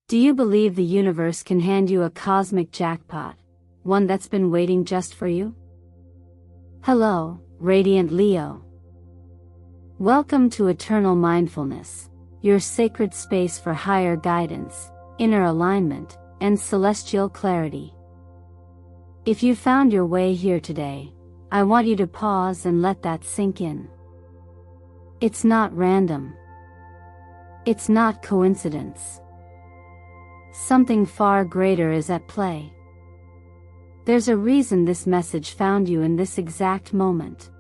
Do you believe the universe can hand you a cosmic jackpot, one that's been waiting just for you? Hello, Radiant Leo. Welcome to Eternal Mindfulness, your sacred space for higher guidance, inner alignment, and celestial clarity. If you found your way here today, I want you to pause and let that sink in. It's not random. It's not coincidence. Something far greater is at play. There's a reason this message found you in this exact moment.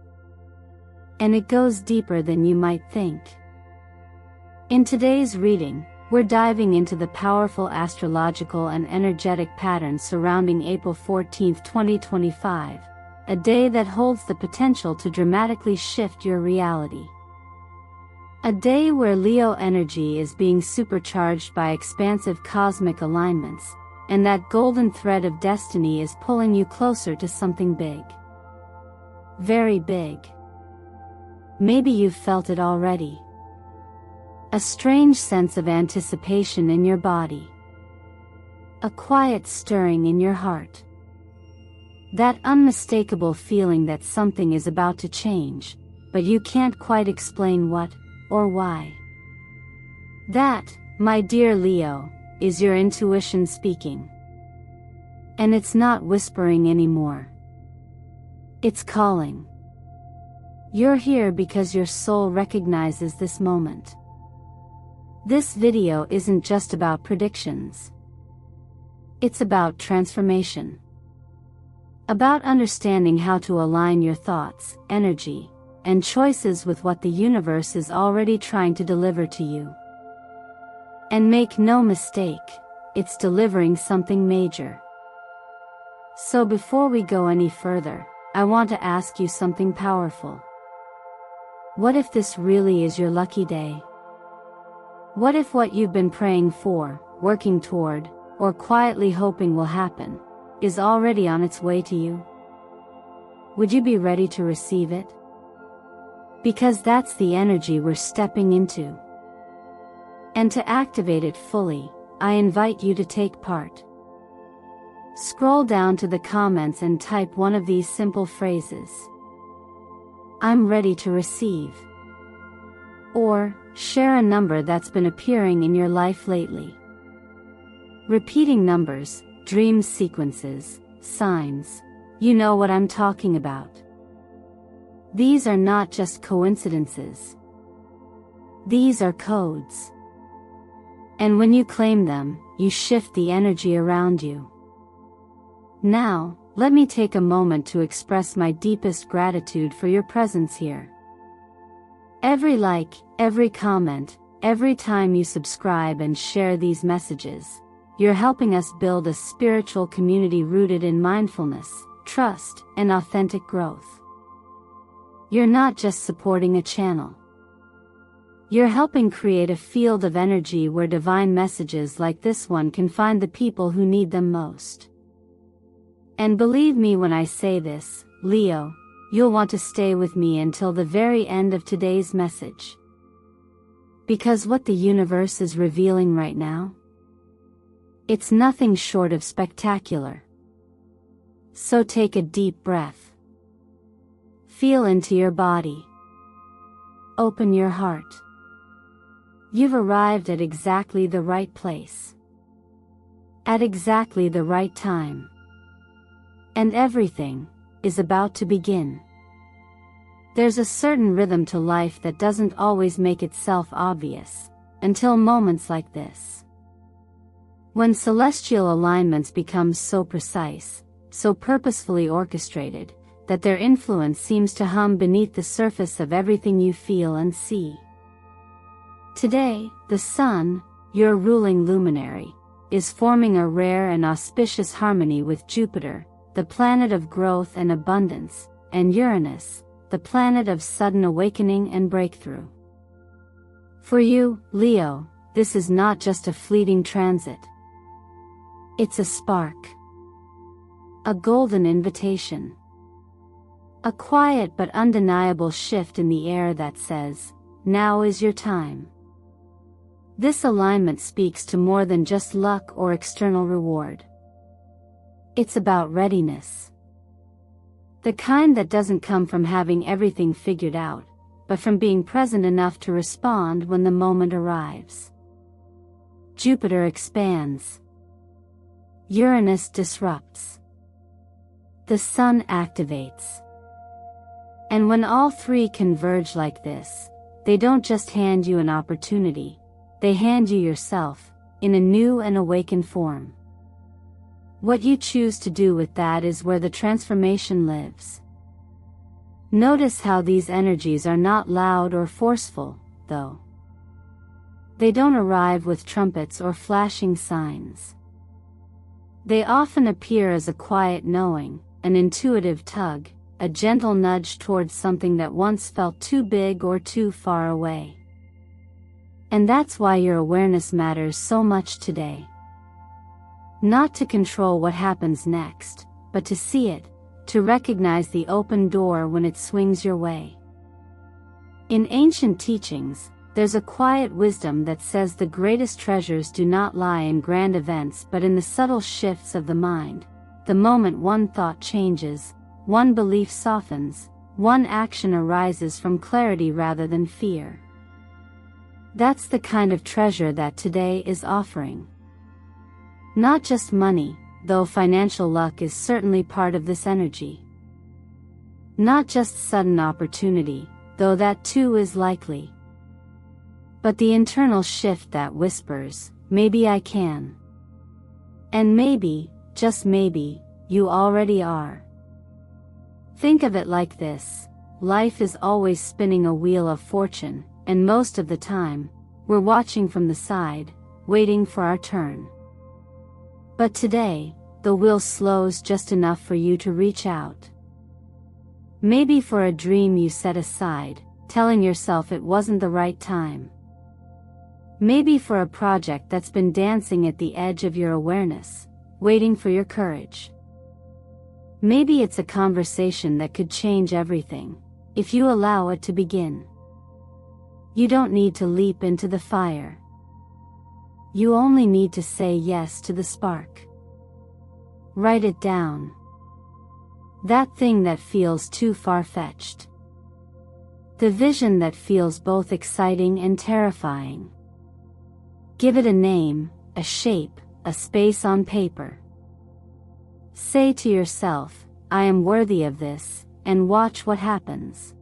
And it goes deeper than you might think. In today's reading, we're diving into the powerful astrological and energetic patterns surrounding April 14, 2025, a day that holds the potential to dramatically shift your reality. A day where Leo energy is being supercharged by expansive cosmic alignments, and that golden thread of destiny is pulling you closer to something big. Very big. Maybe you've felt it already. A strange sense of anticipation in your body. A quiet stirring in your heart. That unmistakable feeling that something is about to change, but you can't quite explain what or why. That, my dear Leo, is your intuition speaking. And it's not whispering anymore. It's calling. You're here because your soul recognizes this moment. This video isn't just about predictions. It's about transformation. About understanding how to align your thoughts, energy, and choices with what the universe is already trying to deliver to you. And make no mistake, it's delivering something major. So before we go any further, I want to ask you something powerful. What if this really is your lucky day? What if what you've been praying for, working toward, or quietly hoping will happen, is already on its way to you? Would you be ready to receive it? Because that's the energy we're stepping into. And to activate it fully, I invite you to take part. Scroll down to the comments and type one of these simple phrases. I'm ready to receive. Or, share a number that's been appearing in your life lately. Repeating numbers, dream sequences, signs, you know what I'm talking about. These are not just coincidences. These are codes. And when you claim them, you shift the energy around you. Now, let me take a moment to express my deepest gratitude for your presence here. Every like, every comment, every time you subscribe and share these messages, you're helping us build a spiritual community rooted in mindfulness, trust, and authentic growth. You're not just supporting a channel. You're helping create a field of energy where divine messages like this one can find the people who need them most. And believe me when I say this, Leo, you'll want to stay with me until the very end of today's message. Because what the universe is revealing right now, it's nothing short of spectacular. So take a deep breath. Feel into your body. Open your heart. You've arrived at exactly the right place. At exactly the right time. And everything is about to begin. There's a certain rhythm to life that doesn't always make itself obvious, until moments like this. When celestial alignments become so precise, so purposefully orchestrated, that their influence seems to hum beneath the surface of everything you feel and see. Today, the Sun, your ruling luminary, is forming a rare and auspicious harmony with Jupiter, the planet of growth and abundance, and Uranus, the planet of sudden awakening and breakthrough. For you, Leo, this is not just a fleeting transit. It's a spark. A golden invitation. A quiet but undeniable shift in the air that says, now is your time. This alignment speaks to more than just luck or external reward. It's about readiness. The kind that doesn't come from having everything figured out, but from being present enough to respond when the moment arrives. Jupiter expands. Uranus disrupts. The Sun activates. And when all three converge like this, they don't just hand you an opportunity, they hand you yourself, in a new and awakened form. What you choose to do with that is where the transformation lives. Notice how these energies are not loud or forceful, though. They don't arrive with trumpets or flashing signs. They often appear as a quiet knowing, an intuitive tug, a gentle nudge towards something that once felt too big or too far away. And that's why your awareness matters so much today. Not to control what happens next, but to see it, to recognize the open door when it swings your way. In ancient teachings, there's a quiet wisdom that says the greatest treasures do not lie in grand events but in the subtle shifts of the mind. The moment one thought changes, one belief softens, one action arises from clarity rather than fear. That's the kind of treasure that today is offering. Not just money, though financial luck is certainly part of this energy. Not just sudden opportunity, though that too is likely. But the internal shift that whispers, maybe I can. And maybe, just maybe, you already are. Think of it like this: life is always spinning a wheel of fortune, and most of the time, we're watching from the side, waiting for our turn. But today, the wheel slows just enough for you to reach out. Maybe for a dream you set aside, telling yourself it wasn't the right time. Maybe for a project that's been dancing at the edge of your awareness, waiting for your courage. Maybe it's a conversation that could change everything, if you allow it to begin. You don't need to leap into the fire. You only need to say yes to the spark. Write it down. That thing that feels too far-fetched. The vision that feels both exciting and terrifying. Give it a name, a shape, a space on paper. Say to yourself, I am worthy of this, and watch what happens.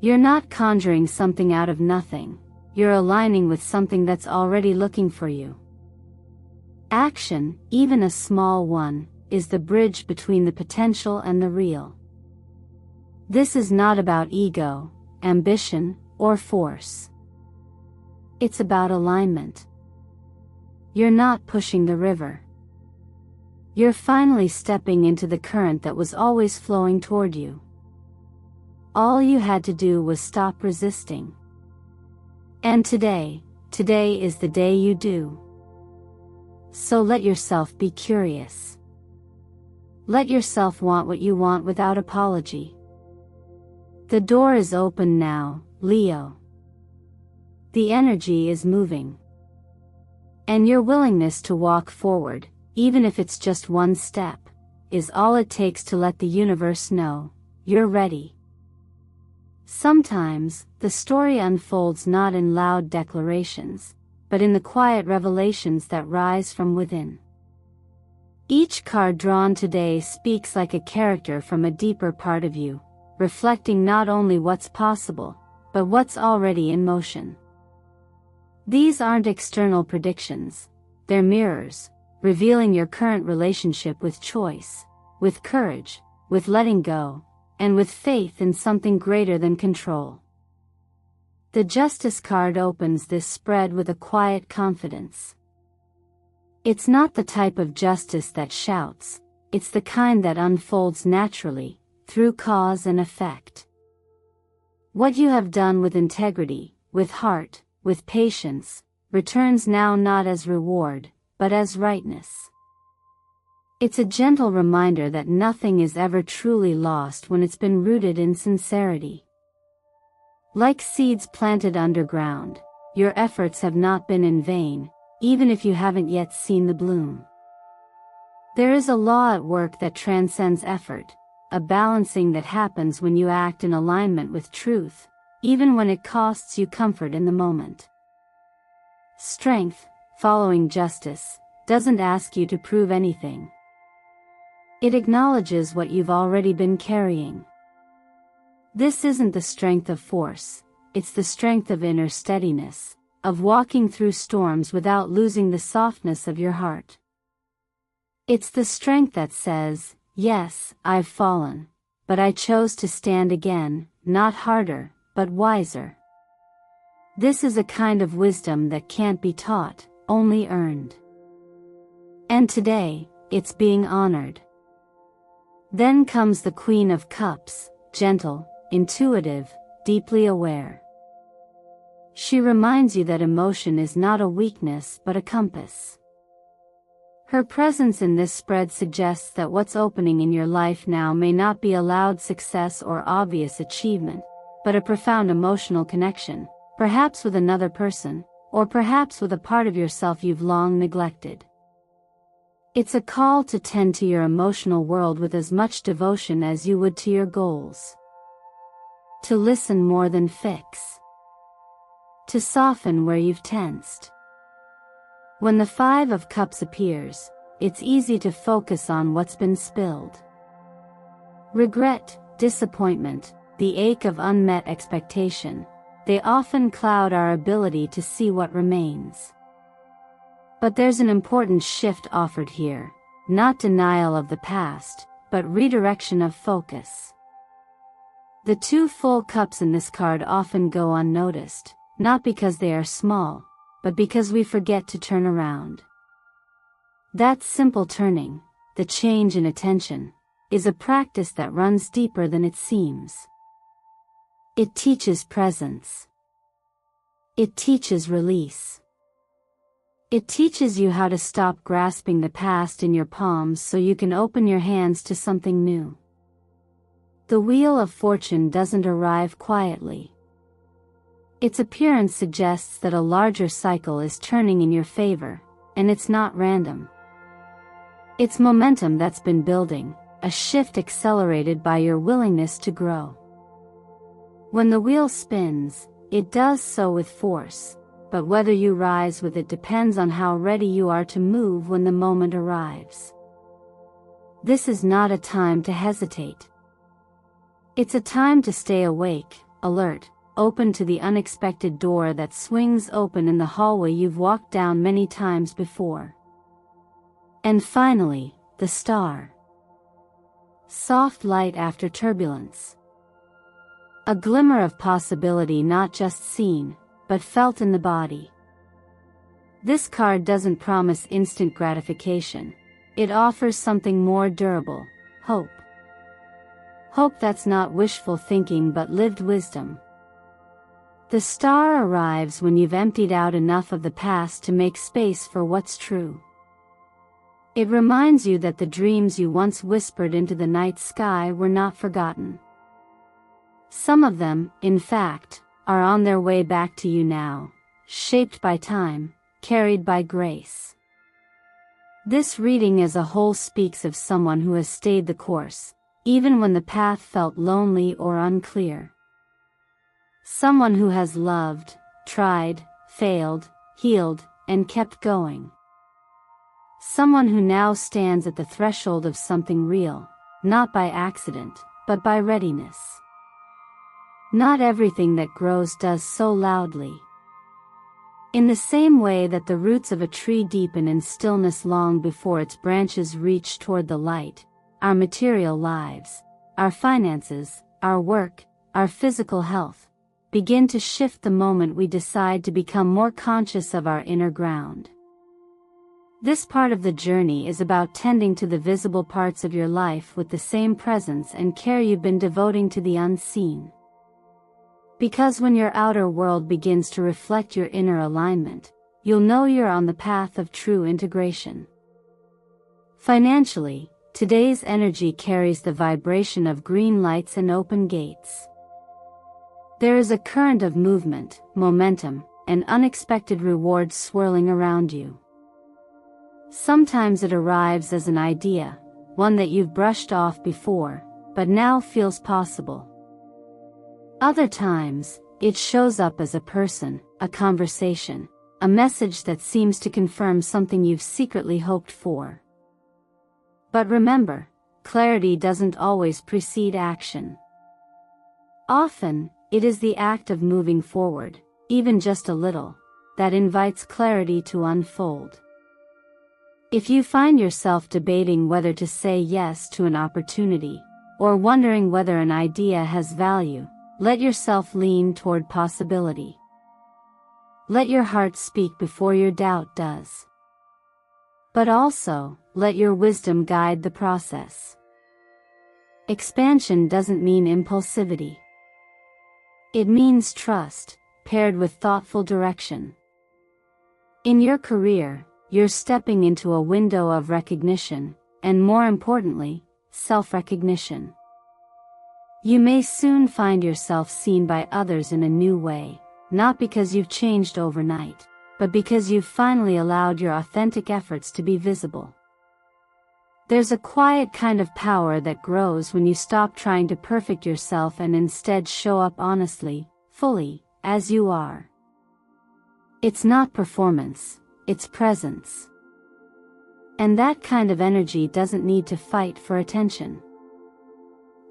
You're not conjuring something out of nothing, you're aligning with something that's already looking for you. Action, even a small one, is the bridge between the potential and the real. This is not about ego, ambition, or force. It's about alignment. You're not pushing the river. You're finally stepping into the current that was always flowing toward you. All you had to do was stop resisting. And today is the day you do. So let yourself be curious. Let yourself want what you want without apology. The door is open now, Leo. The energy is moving. And your willingness to walk forward, even if it's just one step, is all it takes to let the universe know you're ready. Sometimes, the story unfolds not in loud declarations, but in the quiet revelations that rise from within. Each card drawn today speaks like a character from a deeper part of you, reflecting not only what's possible, but what's already in motion. These aren't external predictions, they're mirrors, revealing your current relationship with choice, with courage, with letting go, and with faith in something greater than control. The Justice card opens this spread with a quiet confidence. It's not the type of justice that shouts, it's the kind that unfolds naturally, through cause and effect. What you have done with integrity, with heart, with patience, returns now not as reward, but as rightness. It's a gentle reminder that nothing is ever truly lost when it's been rooted in sincerity. Like seeds planted underground, your efforts have not been in vain, even if you haven't yet seen the bloom. There is a law at work that transcends effort, a balancing that happens when you act in alignment with truth, even when it costs you comfort in the moment. Strength, following justice, doesn't ask you to prove anything. It acknowledges what you've already been carrying. This isn't the strength of force, it's the strength of inner steadiness, of walking through storms without losing the softness of your heart. It's the strength that says, yes, I've fallen, but I chose to stand again, not harder, but wiser. This is a kind of wisdom that can't be taught, only earned. And today, it's being honored. Then comes the Queen of Cups, gentle, intuitive, deeply aware. She reminds you that emotion is not a weakness but a compass. Her presence in this spread suggests that what's opening in your life now may not be a loud success or obvious achievement, but a profound emotional connection, perhaps with another person, or perhaps with a part of yourself you've long neglected. It's a call to tend to your emotional world with as much devotion as you would to your goals. To listen more than fix. To soften where you've tensed. When the Five of Cups appears, it's easy to focus on what's been spilled. Regret, disappointment, the ache of unmet expectation, they often cloud our ability to see what remains. But there's an important shift offered here, not denial of the past, but redirection of focus. The two full cups in this card often go unnoticed, not because they are small, but because we forget to turn around. That simple turning, the change in attention, is a practice that runs deeper than it seems. It teaches presence. It teaches release. It teaches you how to stop grasping the past in your palms so you can open your hands to something new. The Wheel of Fortune doesn't arrive quietly. Its appearance suggests that a larger cycle is turning in your favor, and it's not random. It's momentum that's been building, a shift accelerated by your willingness to grow. When the wheel spins, it does so with force, but whether you rise with it depends on how ready you are to move when the moment arrives. This is not a time to hesitate. It's a time to stay awake, alert, open to the unexpected door that swings open in the hallway you've walked down many times before. And finally, the Star. Soft light after turbulence. A glimmer of possibility not just seen, but felt in the body. This card doesn't promise instant gratification. It offers something more durable, hope. Hope that's not wishful thinking but lived wisdom. The Star arrives when you've emptied out enough of the past to make space for what's true. It reminds you that the dreams you once whispered into the night sky were not forgotten. Some of them, in fact, are on their way back to you now, shaped by time, carried by grace. This reading as a whole speaks of someone who has stayed the course, even when the path felt lonely or unclear. Someone who has loved, tried, failed, healed, and kept going. Someone who now stands at the threshold of something real, not by accident, but by readiness. Not everything that grows does so loudly. In the same way that the roots of a tree deepen in stillness long before its branches reach toward the light, our material lives, our finances, our work, our physical health, begin to shift the moment we decide to become more conscious of our inner ground. This part of the journey is about tending to the visible parts of your life with the same presence and care you've been devoting to the unseen. Because when your outer world begins to reflect your inner alignment, you'll know you're on the path of true integration. Financially, today's energy carries the vibration of green lights and open gates. There is a current of movement, momentum, and unexpected rewards swirling around you. Sometimes it arrives as an idea, one that you've brushed off before, but now feels possible. Other times, it shows up as a person, a conversation, a message that seems to confirm something you've secretly hoped for. But remember, clarity doesn't always precede action. Often, it is the act of moving forward, even just a little, that invites clarity to unfold. If you find yourself debating whether to say yes to an opportunity, or wondering whether an idea has value, let yourself lean toward possibility. Let your heart speak before your doubt does. But also, let your wisdom guide the process. Expansion doesn't mean impulsivity. It means trust, paired with thoughtful direction. In your career, you're stepping into a window of recognition, and more importantly, self-recognition. You may soon find yourself seen by others in a new way, not because you've changed overnight, but because you've finally allowed your authentic efforts to be visible. There's a quiet kind of power that grows when you stop trying to perfect yourself and instead show up honestly, fully, as you are. It's not performance, it's presence. And that kind of energy doesn't need to fight for attention.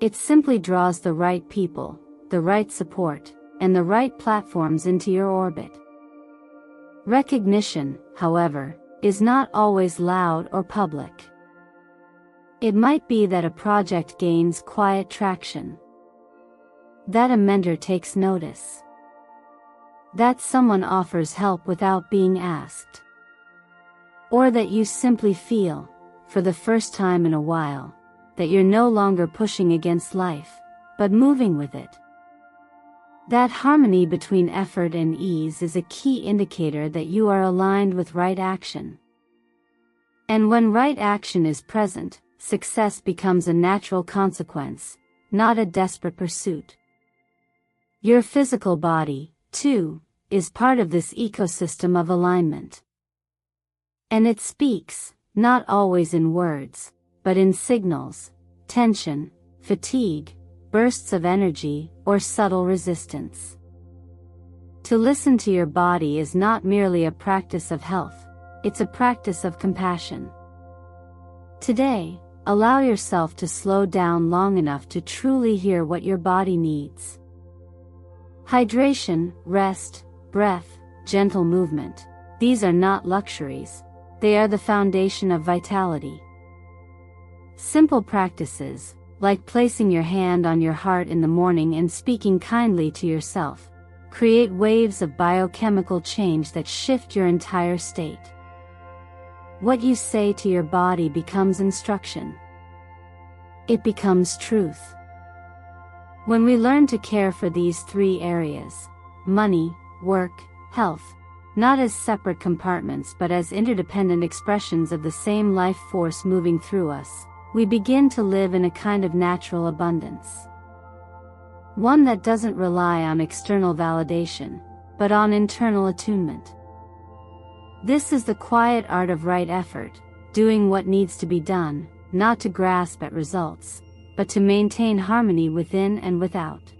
It simply draws the right people, the right support, and the right platforms into your orbit. Recognition, however, is not always loud or public. It might be that a project gains quiet traction, that a mentor takes notice, that someone offers help without being asked, or that you simply feel, for the first time in a while, that you're no longer pushing against life, but moving with it. That harmony between effort and ease is a key indicator that you are aligned with right action. And when right action is present, success becomes a natural consequence, not a desperate pursuit. Your physical body, too, is part of this ecosystem of alignment. And it speaks, not always in words, but in signals, tension, fatigue, bursts of energy, or subtle resistance. To listen to your body is not merely a practice of health, it's a practice of compassion. Today, allow yourself to slow down long enough to truly hear what your body needs. Hydration, rest, breath, gentle movement, these are not luxuries, they are the foundation of vitality. Simple practices, like placing your hand on your heart in the morning and speaking kindly to yourself, create waves of biochemical change that shift your entire state. What you say to your body becomes instruction. It becomes truth. When we learn to care for these three areas, money, work, health, not as separate compartments but as interdependent expressions of the same life force moving through us, we begin to live in a kind of natural abundance. One that doesn't rely on external validation, but on internal attunement. This is the quiet art of right effort, doing what needs to be done, not to grasp at results, but to maintain harmony within and without.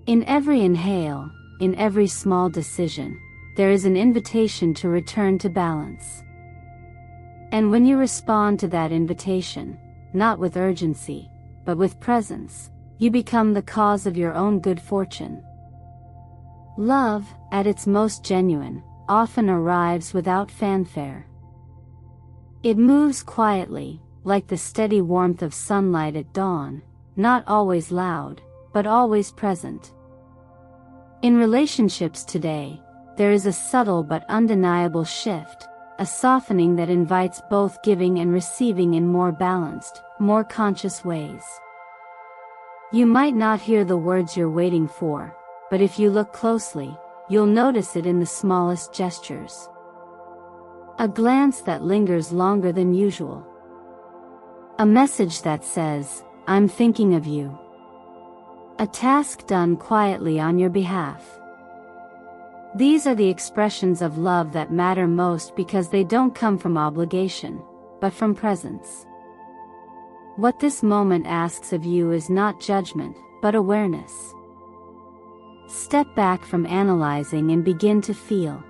In every inhale, in every small decision, there is an invitation to return to balance. And when you respond to that invitation, not with urgency, but with presence, you become the cause of your own good fortune. Love, at its most genuine, often arrives without fanfare. It moves quietly, like the steady warmth of sunlight at dawn, not always loud, but always present. In relationships today, there is a subtle but undeniable shift, a softening that invites both giving and receiving in more balanced, more conscious ways. You might not hear the words you're waiting for, but if you look closely, you'll notice it in the smallest gestures. A glance that lingers longer than usual. A message that says, "I'm thinking of you." A task done quietly on your behalf. These are the expressions of love that matter most because they don't come from obligation, but from presence. What this moment asks of you is not judgment, but awareness. Step back from analyzing and begin to feel.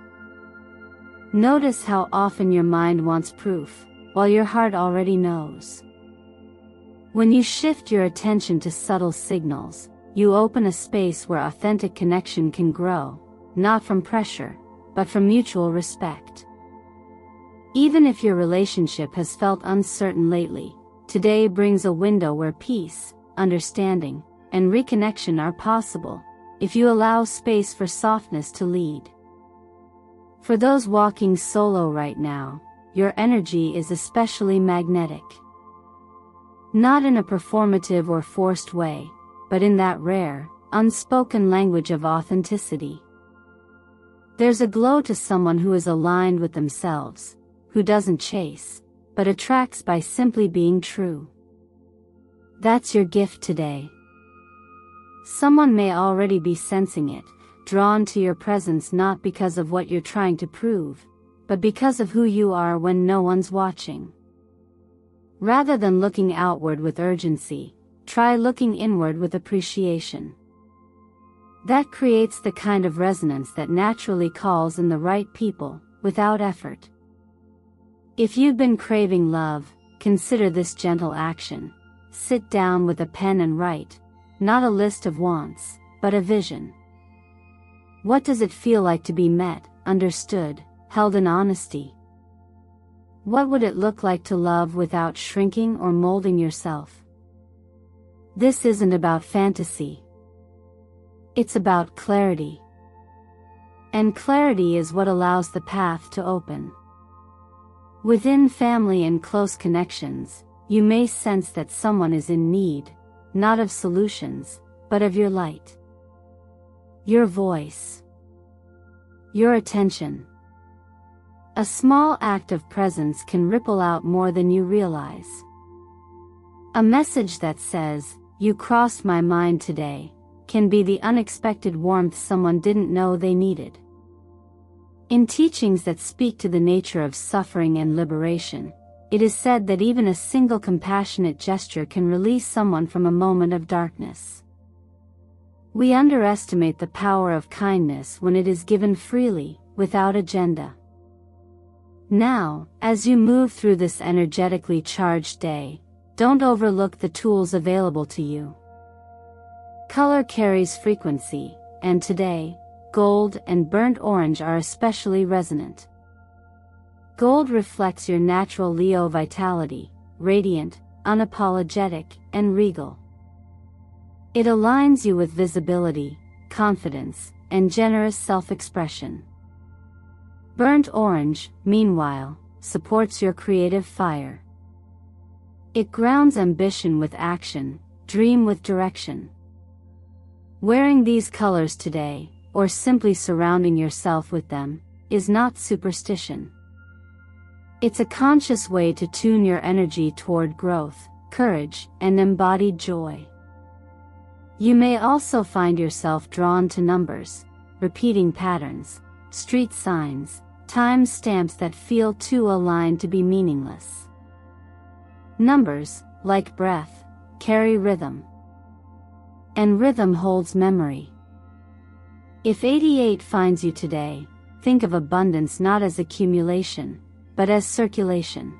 Notice how often your mind wants proof, while your heart already knows. When you shift your attention to subtle signals, you open a space where authentic connection can grow, not from pressure, but from mutual respect. Even if your relationship has felt uncertain lately, today brings a window where peace, understanding, and reconnection are possible, if you allow space for softness to lead. For those walking solo right now, your energy is especially magnetic. Not in a performative or forced way, but in that rare, unspoken language of authenticity. There's a glow to someone who is aligned with themselves, who doesn't chase, but attracts by simply being true. That's your gift today. Someone may already be sensing it, drawn to your presence not because of what you're trying to prove, but because of who you are when no one's watching. Rather than looking outward with urgency, try looking inward with appreciation. That creates the kind of resonance that naturally calls in the right people, without effort. If you've been craving love, consider this gentle action. Sit down with a pen and write, not a list of wants, but a vision. What does it feel like to be met, understood, held in honesty? What would it look like to love without shrinking or molding yourself? This isn't about fantasy. It's about clarity. And clarity is what allows the path to open. Within family and close connections, you may sense that someone is in need, not of solutions, but of your light. Your voice. Your attention. A small act of presence can ripple out more than you realize. A message that says, "You crossed my mind today," can be the unexpected warmth someone didn't know they needed. In teachings that speak to the nature of suffering and liberation, it is said that even a single compassionate gesture can release someone from a moment of darkness. We underestimate the power of kindness when it is given freely, without agenda. Now, as you move through this energetically charged day, don't overlook the tools available to you. Color carries frequency, and today, gold and burnt orange are especially resonant. Gold reflects your natural Leo vitality, radiant, unapologetic, and regal. It aligns you with visibility, confidence, and generous self-expression. Burnt orange, meanwhile, supports your creative fire. It grounds ambition with action, dream with direction. Wearing these colors today, or simply surrounding yourself with them, is not superstition. It's a conscious way to tune your energy toward growth, courage, and embodied joy. You may also find yourself drawn to numbers, repeating patterns, street signs, time stamps that feel too aligned to be meaningless. Numbers, like breath, carry rhythm. And rhythm holds memory. If 88 finds you today, think of abundance not as accumulation, but as circulation.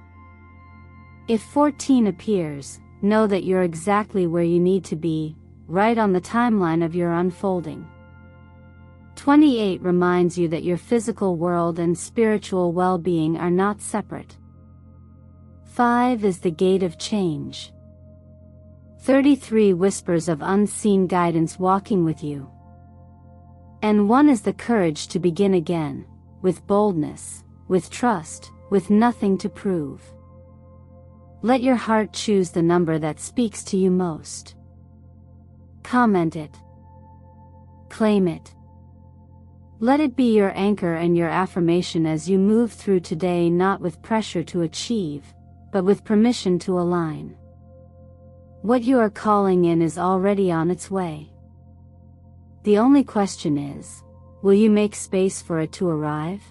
If 14 appears, know that you're exactly where you need to be, right on the timeline of your unfolding. 28 reminds you that your physical world and spiritual well-being are not separate. 5 is the gate of change. 33 whispers of unseen guidance walking with you. And 1 is the courage to begin again, with boldness, with trust, with nothing to prove. Let your heart choose the number that speaks to you most. Comment it. Claim it. Let it be your anchor and your affirmation as you move through today, not with pressure to achieve, but with permission to align. What you are calling in is already on its way. The only question is, will you make space for it to arrive?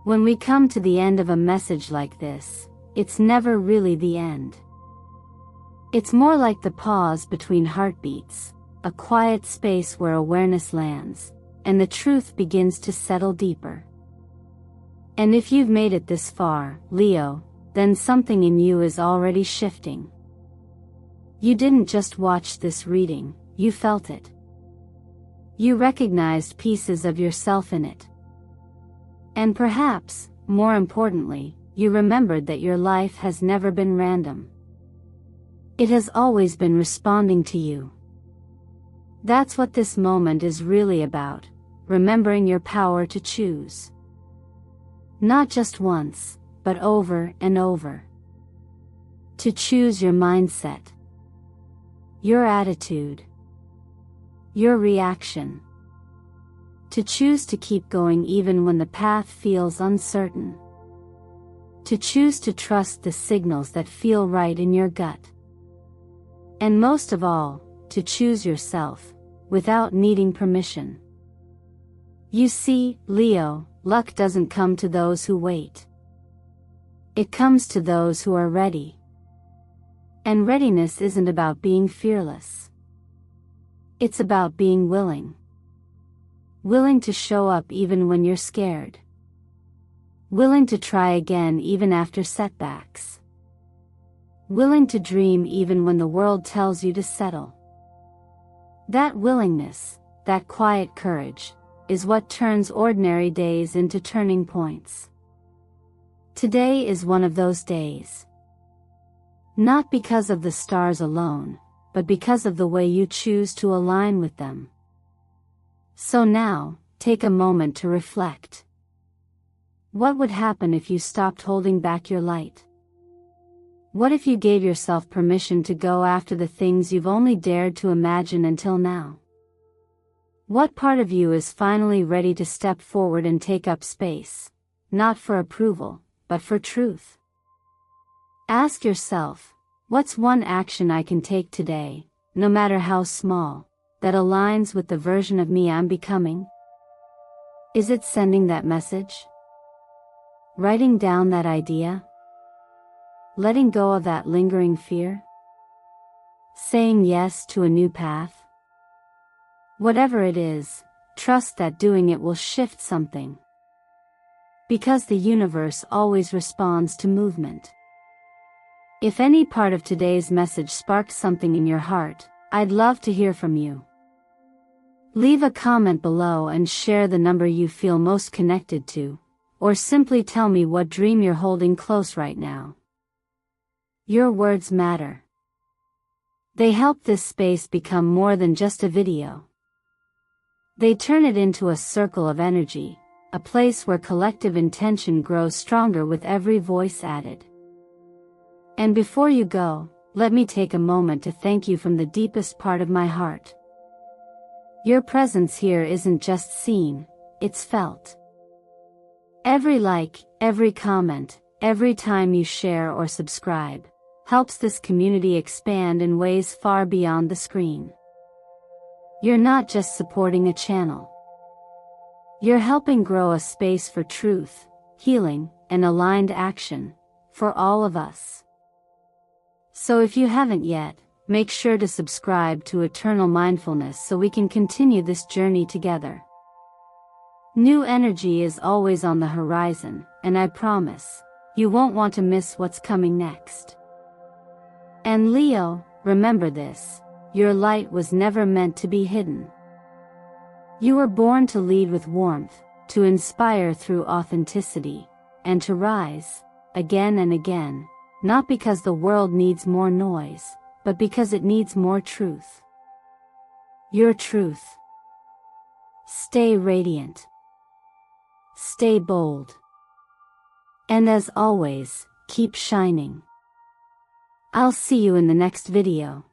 When we come to the end of a message like this, it's never really the end. It's more like the pause between heartbeats, a quiet space where awareness lands, and the truth begins to settle deeper. And if you've made it this far, Leo, then something in you is already shifting. You didn't just watch this reading, you felt it. You recognized pieces of yourself in it. And perhaps, more importantly, you remembered that your life has never been random. It has always been responding to you. That's what this moment is really about, remembering your power to choose. Not just once, but over and over. To choose your mindset, your attitude, your reaction. To choose to keep going even when the path feels uncertain. To choose to trust the signals that feel right in your gut. And most of all, to choose yourself, without needing permission. You see, Leo, luck doesn't come to those who wait. It comes to those who are ready. And readiness isn't about being fearless. It's about being willing. Willing to show up even when you're scared. Willing to try again even after setbacks. Willing to dream even when the world tells you to settle. That willingness, that quiet courage, is what turns ordinary days into turning points. Today is one of those days. Not because of the stars alone, but because of the way you choose to align with them. So now, take a moment to reflect. What would happen if you stopped holding back your light? What if you gave yourself permission to go after the things you've only dared to imagine until now? What part of you is finally ready to step forward and take up space, not for approval, but for truth? Ask yourself, what's one action I can take today, no matter how small, that aligns with the version of me I'm becoming? Is it sending that message? Writing down that idea? Letting go of that lingering fear? Saying yes to a new path? Whatever it is, trust that doing it will shift something. Because the universe always responds to movement. If any part of today's message sparked something in your heart, I'd love to hear from you. Leave a comment below and share the number you feel most connected to, or simply tell me what dream you're holding close right now. Your words matter. They help this space become more than just a video. They turn it into a circle of energy, a place where collective intention grows stronger with every voice added. And before you go, let me take a moment to thank you from the deepest part of my heart. Your presence here isn't just seen, it's felt. Every like, every comment, every time you share or subscribe, helps this community expand in ways far beyond the screen. You're not just supporting a channel. You're helping grow a space for truth, healing, and aligned action, for all of us. So if you haven't yet, make sure to subscribe to Eternal Mindfulness so we can continue this journey together. New energy is always on the horizon, and I promise, you won't want to miss what's coming next. And Leo, remember this, your light was never meant to be hidden. You were born to lead with warmth, to inspire through authenticity, and to rise, again and again, not because the world needs more noise, but because it needs more truth. Your truth. Stay radiant. Stay bold. And as always, keep shining. I'll see you in the next video.